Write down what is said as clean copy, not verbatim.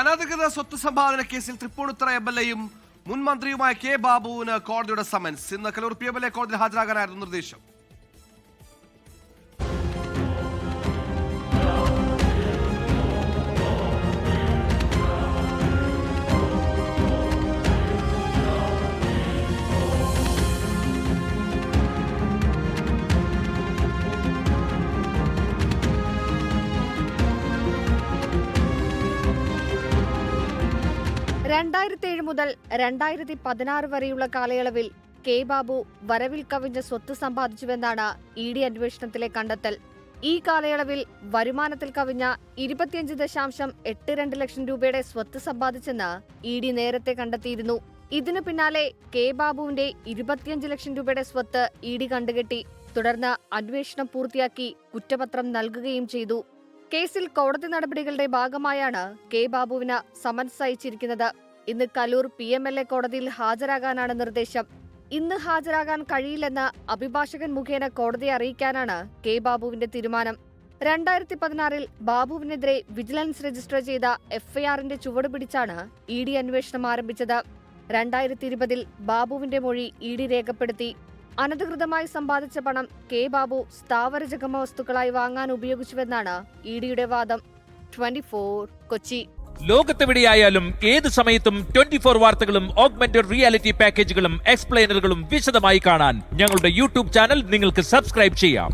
അനധികൃത സ്വത്ത് സമ്പാദന കേസിൽ തൃപ്പൂണിത്തുറ എംഎൽഎയും മുൻ മന്ത്രിയുമായ കെ ബാബുവിന് കോടതിയുടെ സമൻസ്. ഇന്ന് കലൂർ PMLA കോടതിയിൽ ഹാജരാകാനായിരുന്നു നിർദ്ദേശം. മുതൽ 2016 വരെയുള്ള കാലയളവിൽ കെ ബാബു വരവിൽ കവിഞ്ഞ സ്വത്ത് സമ്പാദിച്ചുവെന്നാണ് ED അന്വേഷണത്തിലെ കണ്ടെത്തൽ. ഈ കാലയളവിൽ വരുമാനത്തിൽ കവിഞ്ഞ 25.82 ലക്ഷം രൂപയുടെ സ്വത്ത് സമ്പാദിച്ചെന്ന് ED നേരത്തെ കണ്ടെത്തിയിരുന്നു. ഇതിനു പിന്നാലെ കെ ബാബുവിന്റെ 25 ലക്ഷം രൂപയുടെ സ്വത്ത് ED കണ്ടുകെട്ടി. തുടർന്ന് അന്വേഷണം പൂർത്തിയാക്കി കുറ്റപത്രം നൽകുകയും ചെയ്തു. കേസിൽ കോടതി നടപടികളുടെ ഭാഗമായാണ് കെ ബാബുവിന് സമൻസ് അയച്ചിരിക്കുന്നത്. ഇന്ന് കലൂർ PMLA കോടതിയിൽ ഹാജരാകാനാണ് നിർദ്ദേശം. ഇന്ന് ഹാജരാകാൻ കഴിയില്ലെന്ന് അഭിഭാഷകൻ മുഖേന കോടതിയെ അറിയിക്കാനാണ് കെ ബാബുവിന്റെ തീരുമാനം. 2016 ബാബുവിനെതിരെ വിജിലൻസ് രജിസ്റ്റർ ചെയ്ത FIR-ന്റെ ചുവട് പിടിച്ചാണ് ED അന്വേഷണം ആരംഭിച്ചത്. 2020 ബാബുവിന്റെ മൊഴി ED രേഖപ്പെടുത്തി. അനധികൃതമായി സമ്പാദിച്ച പണം കെ ബാബു സ്ഥാവര ജംഗമ വസ്തുക്കളായി വാങ്ങാൻ ഉപയോഗിച്ചുവെന്നാണ് EDയുടെ വാദം. 24 കൊച്ചി. ലോകത്തെവിടെയായാലും ഏത് സമയത്തും 24 വാർത്തകളും ഓഗ്മെന്റഡ് റിയാലിറ്റി പാക്കേജുകളും എക്സ്പ്ലെയിനറുകളും വിശദമായി കാണാൻ ഞങ്ങളുടെ YouTube ചാനൽ നിങ്ങൾക്ക് സബ്സ്ക്രൈബ് ചെയ്യാം.